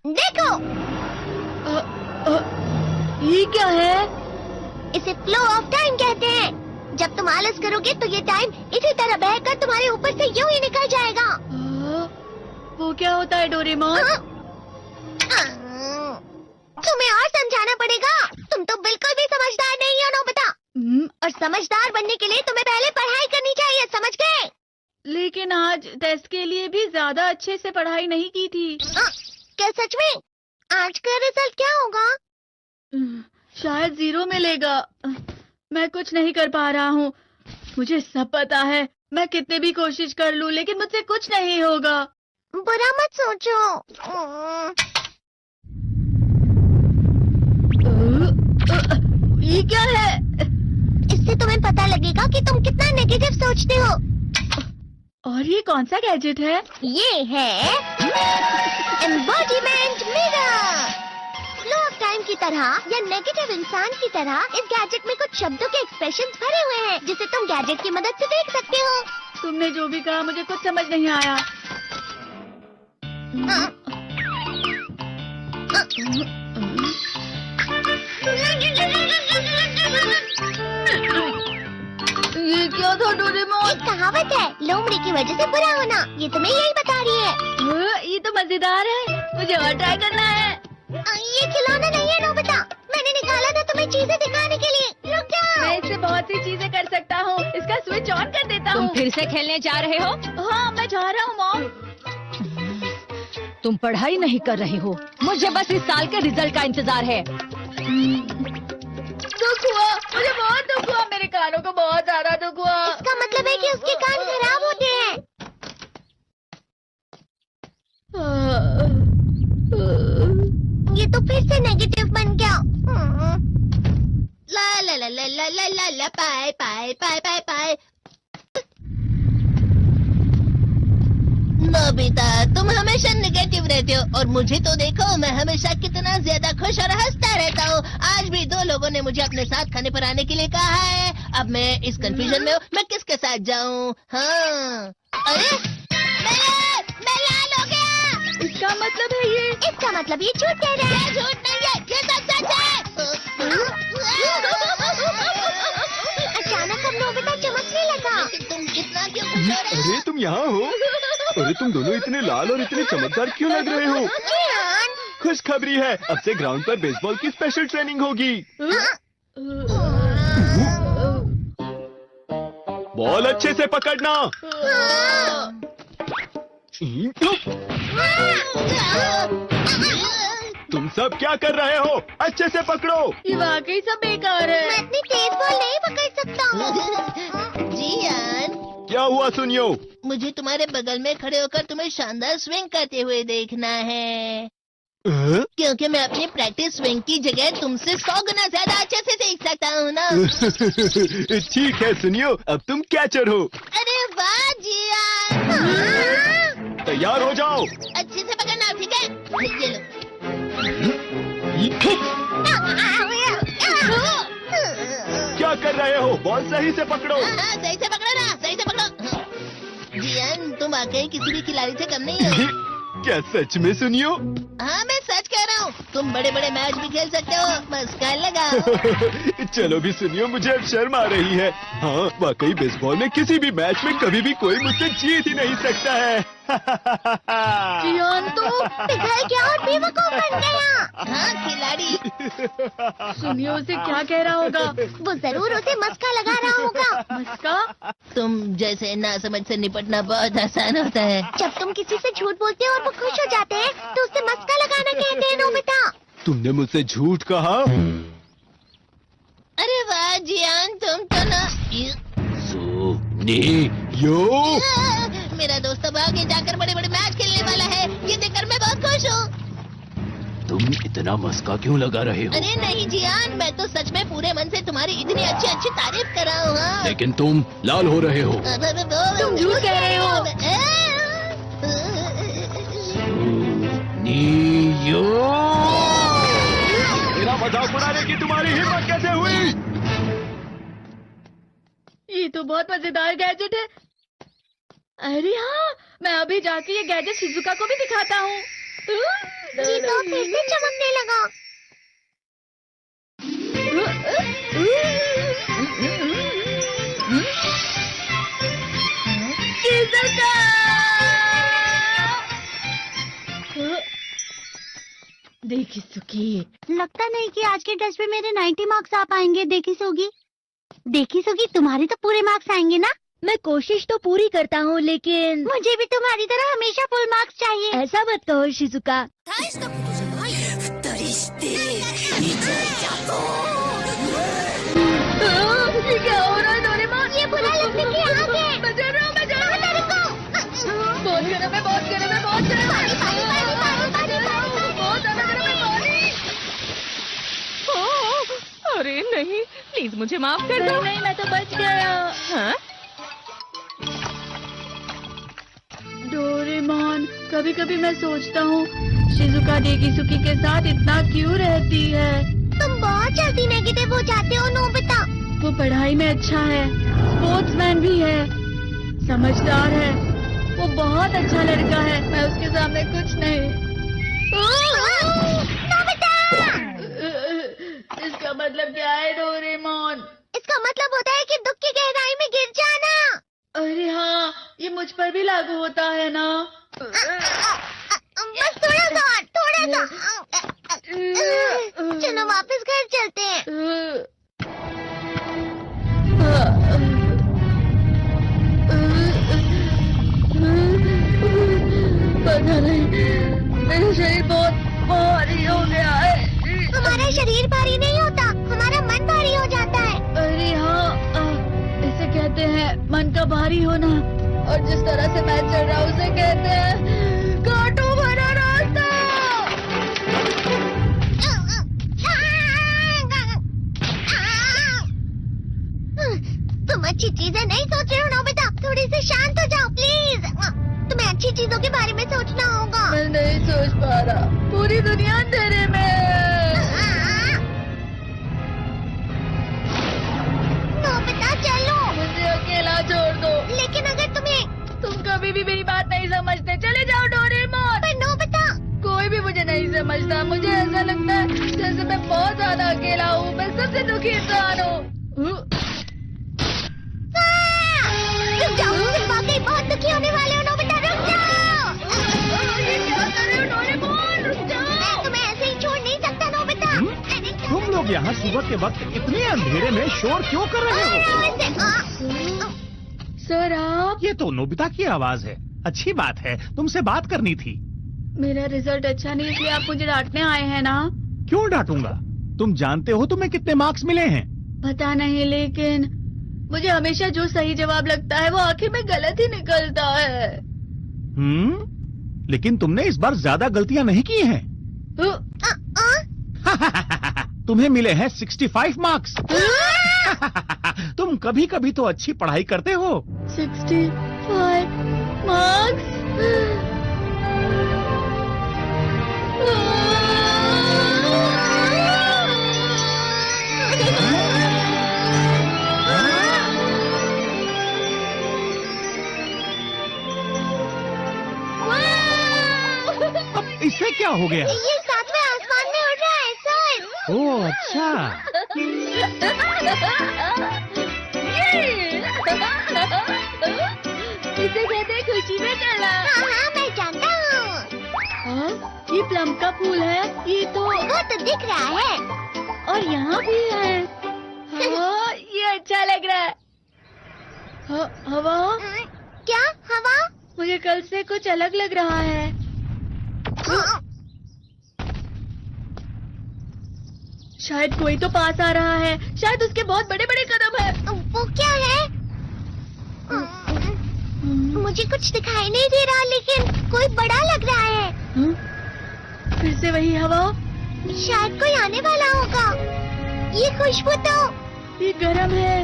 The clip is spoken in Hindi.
देखो, ये क्या है? इसे फ्लो ऑफ टाइम कहते हैं। जब तुम आलस करोगे तो ये टाइम इसी तरह बहकर तुम्हारे ऊपर से यूं ही निकल जाएगा। वो क्या होता है डोरेमोन? तुम्हें और समझाना पड़ेगा। तुम तो बिल्कुल भी समझदार नहीं हो नोबिता। और समझदार बनने के लिए तुम्हें पहले पढ़ाई करनी चाहिए, समझ गए? लेकिन आज टेस्ट के लिए भी ज्यादा अच्छे से पढ़ाई नहीं की थी। क्या सच में? आज का रिजल्ट क्या होगा? शायद 0 मिलेगा। मैं कुछ नहीं कर पा रहा हूँ। मुझे सब पता है। मैं कितने भी कोशिश कर लूँ लेकिन मुझसे कुछ नहीं होगा। बुरा मत सोचो। ये क्या है? इससे तुम्हें पता लगेगा कि तुम कितना नेगेटिव सोचते हो। और ये कौन सा गैजेट है? ये है embodiment mirror. Flow of time की तरह या नेगेटिव इंसान की तरह इस गैजेट में कुछ शब्दों के एक्सप्रेशंस भरे हुए हैं जिसे तुम गैजेट की मदद से देख सकते हो। तुमने जो भी कहा मुझे कुछ समझ नहीं आया। ये क्या था डोरेमोन? एक कहावत है, लोमड़ी की वजह से बुरा होना। ये तुम्हें यही बता रही है। ये तो मजेदार है। मुझे और ट्राई करना है। ये खिलौना नहीं है नोबिता। मैंने निकाला था तुम्हें चीजें दिखाने के लिए। रुक जाओ। मैं इससे बहुत सी चीजें कर सकता हूँ। इसका स्विच ऑन कर देता हूँ। तुम फिर से खेलने जा रहे हो? हाँ, मैं जा रहा हूँ मॉम। तुम पढ़ाई नहीं कर रही हो। मुझे बस इस साल के रिजल्ट का इंतजार है। दुख हुआ, मुझे बहुत दुख हुआ। मेरे कानों को बहुत ज्यादा दुख हुआ। इसका मतलब है कि उसके कान खराब होते हैं। ये तो फिर से नेगेटिव बन गया। ला ला ला ला ला ला ला ला पाए पाए पाए पाए पाए। नोबिता, तुम हमेशा नेगेटिव रहते हो और मुझे तो देखो, मैं हमेशा कितना ज्यादा खुश और हंसता रहता हूँ। आज भी 2 लोगों ने मुझे अपने साथ खाने पर आने के लिए कहा है। अब मैं इस कंफ्यूजन में हूँ, मैं किसके साथ जाऊँ? हाँ, अरे मैं लाल हो गया। इसका मतलब है ये? इसका मतलब ये झूठ कह रहा है। झूठ नहीं है, ये सब सच है। अचानक अब नोबिता चमकने लगा। तुम इतना क्यों खुश हो रहे हो? अरे तुम यहाँ हो? अरे तुम दोनों इतने लाल और इतने चमकदार क्यों लग रहे हो? खुशखबरी है, अब से ग्राउंड पर बेसबॉल की स्पेशल ट्रेनिंग होगी। बॉल अच्छे से पकड़ना। तुम सब क्या कर रहे हो? अच्छे से पकड़ो। ये वाकई सब बेकार है। मैं इतनी तेज बॉल नहीं पकड़ सकता हूँ। जियान, क्या हुआ सुनियो? मुझे तुम्हारे बगल में खड़े होकर तुम्हें शानदार स्विंग करते हुए देखना है। क्योंकि मैं अपनी प्रैक्टिस स्विंग की जगह तुमसे 100 गुना ज्यादा अच्छे से सीख सकता हूँ ना। ठीक है सुनियो, अब तुम कैचर हो। अरे वाह जियान। तैयार हो जाओ। अच्छे से पकड़ना, ठीक है? ये लो। क्या कर रहे हो? बॉल सही से पकड़ो। सही से पकड़ो ना, सही से पकड़ो। जियान, तुम वाकई किसी भी खिलाड़ी से कम नहीं हो। क्या सच में सुनियो? हाँ, मैं सच कह रहा हूँ। तुम बड़े बड़े मैच भी खेल सकते हो, बस कर लगाओ। चलो भी सुनियो, मुझे अब शर्म आ रही है। हाँ, वाकई बेसबॉल में किसी भी मैच में कभी भी कोई मुझसे जीत ही नहीं सकता है। जियान तो पिघल गया और बेवकूफ बन गया। हाँ, खिलाड़ी। सुनिए उसे क्या कह रहा होगा। वो जरूर उसे मस्का लगा रहा होगा। मस्का? तुम जैसे नासमझ से निपटना बहुत आसान होता है। जब तुम किसी से झूठ बोलते हो और वो खुश हो जाते हैं तो उससे मस्का लगाना कहते हैं नोबिता। तुमने मुझसे झूठ कहा? अरे वाह जियान, तुम तो ना। यो मेरा दोस्त अब आगे जाकर बड़े बड़े मैच खेलने वाला है। ये देखकर मैं बहुत खुश हूँ। तुम इतना मस्का क्यों लगा रहे हो? अरे नहीं जियान, मैं तो सच में पूरे मन से तुम्हारी इतनी अच्छी अच्छी तारीफ कर रहा हूँ। हाँ। लेकिन तुम लाल हो रहे हो। तुम झूठ कह रहे हो। मेरा मजाक उड़ाने की तुम्हारी हिम्मत कैसे हुई? ये तो बहुत मजेदार गैजेट है। अरे हाँ, मैं अभी जाके ये गैजेट शिजुका को भी दिखाता हूँ। जी तो फिर से चमकने लगा। शिजुका! देखी सुकी, लगता नहीं कि आज के टेस्ट में मेरे 90 मार्क्स आ पाएंगे। देखी सोगी तुम्हारे तो पूरे मार्क्स आएंगे ना? मैं कोशिश तो पूरी करता हूँ, लेकिन मुझे भी तुम्हारी तरह हमेशा फुल मार्क्स चाहिए। ऐसा मत कहो शिजुका। ये क्या हो रहा है डोरेमोन? ये बुरा लगने की आग है। मैं डर रहा हूँ, मैं डर रहा हूँ। बहुत गर्म है, बहुत गर्म है, बहुत गर्म है। बहुत ज्यादा गर्म है पानी। अरे नहीं, प्लीज मुझे माफ कर दो। नहीं, मैं तो बच गया। हाँ? डोरेमोन, कभी कभी मैं सोचता हूँ शिजुका डेकिसुकी के साथ इतना क्यों रहती है। तुम बहुत जल्दी नेगेटिव हो जाते हो नोबिता। वो पढ़ाई में अच्छा है, स्पोर्ट्समैन भी है, समझदार है, वो बहुत अच्छा लड़का है। मैं उसके सामने कुछ नहीं। नोबिता! इसका मतलब क्या है डोरेमोन? इसका मतलब होता है कि दुख की गहराई में गिर जाना। अरे हाँ, ये मुझ पर भी लागू होता है ना। बस थोड़ा सा। चलो वापस घर चलते हैं। पता नहीं, मेरा शरीर बहुत भारी हो गया है। हमारा शरीर भारी नहीं होता, हमारा मन भारी हो जाता है। अरे हाँ, इसे कहते हैं मन का भारी होना। और जिस तरह से मैं चल रहा हूँ उसे कहते हैं कांटों भरा रास्ता। तुम अच्छी चीजें नहीं सोच रहे हो नोबिता, थोड़ी सी शांत हो जाओ प्लीज। तुम्हें अच्छी चीजों के बारे में सोचना होगा। मैं नहीं सोच पा रहा, पूरी दुनिया अंधेरे में है। नोबिता चलो। मुझे अकेला छोड़ दो। लेकिन अगर तुम कभी भी मेरी बात नहीं समझते, चले जाओ डोरेमोन। पर नोबिता, कोई भी मुझे नहीं समझता। मुझे ऐसा लगता है जैसे मैं बहुत ज्यादा अकेला हूँ, मैं सबसे दुखी इंसान हूँ। रुक जाओ, तुम वाकई बहुत दुखी होने वाले हो नोबिता, रुक जाओ। ये क्या कर रहे हो डोरेमोन? रुक जाओ। मैं तुम्हें ऐसे ही छोड़ नहीं सकता नोबिता। तुम लोग यहाँ सुबह के वक्त इतने अंधेरे में शोर क्यों कर रहे हो? सर आप? ये तो नोबिता की आवाज है। अच्छी बात है, तुमसे बात करनी थी। मेरा रिजल्ट अच्छा नहीं, इसलिए आप मुझे डांटने आए हैं ना? क्यों डांटूंगा? तुम जानते हो तुम्हें कितने मार्क्स मिले हैं? पता नहीं, लेकिन मुझे हमेशा जो सही जवाब लगता है वो आखिर में गलत ही निकलता है। लेकिन तुमने इस बार ज्यादा गलतियां नहीं की हैं। तुम्हें मिले हैं 65 मार्क्स। तुम कभी कभी तो अच्छी पढ़ाई करते हो। 65 मार्क्स? अब इससे क्या हो गया? ये सातवें आसमान में उड़ रहा है सर। ओह अच्छा। इसे कहते हैं खुशी में चला। हाँ, मैं जानता हूँ। हाँ, ये प्लम का फूल है। ये तो वो तो दिख रहा है। और यहाँ भी है। हाँ, ये अच्छा लग रहा है। हवा? क्या हवा? मुझे कल से कुछ अलग लग रहा है। शायद कोई तो पास आ रहा है। शायद उसके बहुत बड़े बड़े कदम है। वो क्या है? मुझे कुछ दिखाई नहीं दे रहा, लेकिन कोई बड़ा लग रहा है। फिर से वही हवा। शायद कोई आने वाला होगा। ये खुशबू तो ये गरम है।